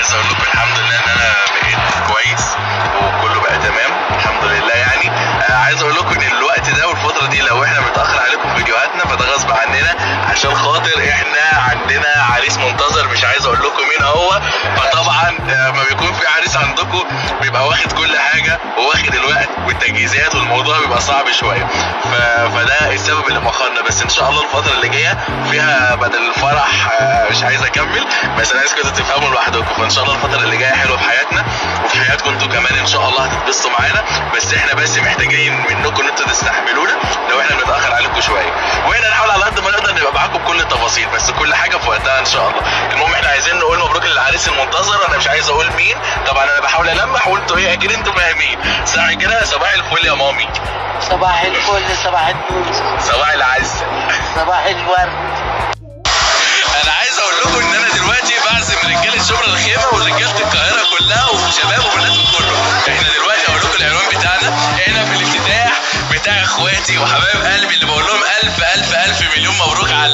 عايز اقول لكم الحمد لله ان انا بقيت كويس وكله بقى تمام الحمد لله يعني. عايز اقول لكم ان الوقت ده والفتره دي لو احنا بنتاخر عليكم فيديوهاتنا فده غصب عننا، عشان خاطر احنا عندنا عريس منتظر مش عايز اقول لكم مين هو. فطبعا ما بيكون في عريس عندكم بيبقى واخد كل حاجه وواخد الوقت والتجهيزات والموضوع بيبقى صعب شويه، فده السبب اللي مأخرنا. بس ان شاء الله الفتره اللي جايه فيها بدل الفرح مش عايز اكمل، بس انا عايزكم تفهموا لوحدكم. فان شاء الله الفتره اللي جايه حلوه في حياتنا وفي حياتكم انتوا كمان ان شاء الله هتتبسطوا معانا، بس احنا بس محتاجين منكم ان انتوا تستحملونا لو احنا بنتاخر عليكم شويه، واحنا نحاول على قد ما نقدر نبقى معاكم بكل التفاصيل، بس كل حاجه في وقتها ان شاء الله. المهم احنا عايزين نقول مبروك للعريس المنتظر. انا مش عايز اقول مين طبعا، انا بحاول المح وانتوا ايه اكيد انتوا فاهمين صح كده. صباح الفل يا مامي. صباح الفل، صباح النور، صباح العزه، صباح الورد. انا عايز اقول لكم ان انا دلوقتي بعزم رجاله شبرا الخيمه ورجاله القاهره كلها وشباب وبنات وكله. احنا دلوقتي اقول لكم العنوان بتاعنا، احنا في الافتتاح بتاع اخواتي وحبايب قلبي اللي بقول لهم الف الف الف مليون مبروك على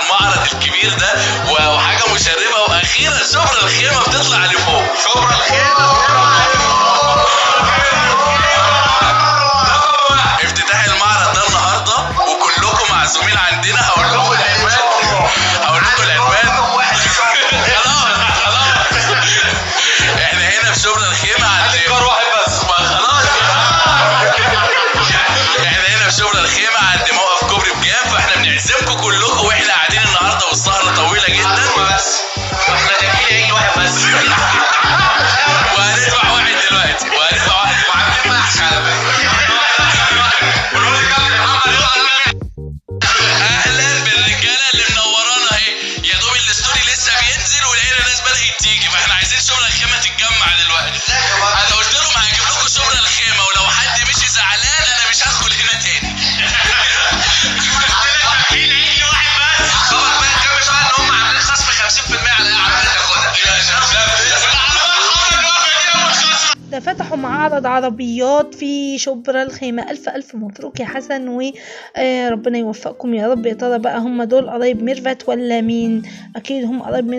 المعرض الكبير ده، وحاجه مشرفه. واخيرا شبرا الخيمه بتطلع لفوق. شبرا الخيمه افتتاح المعرض ده النهارده وكلكم معزومين عندنا. هقول لكم العنوان خلاص احنا هنا في شبرا الخيمه عند كار واحد بس خلاص. احنا هنا في شبرا الخيمه عند موقف كوبري بجاف، فاحنا بنعزمكم كلكم واحنا قاعدين النهارده والسهره طويله جدا بس واحنا جايين يجي واحد بس وهندفع واحد دلوقتي وهندفع واحد وعاملين محشي على فكره. اهلا بالرجاله اللي منورانا اهي، يا دوب الستوري لسه بينزل ولقينا ناس بدات تيجي، فاحنا عايزين شبرا الخيمه تتجمع دلوقتي. انا قلت لهم هجيب لكم شبرا الخيمه ولو حد مشي زعلان انا مش هدخل هنا تاني. ده فتحوا معرض عربيات في شبرا الخيمة. ألف ألف مبروك يا حسن، وربنا يوفقكم يا رب. يا ترى بقى هم دول قرايب ميرفت ولا مين؟ أكيد هم قرايب ميرفت.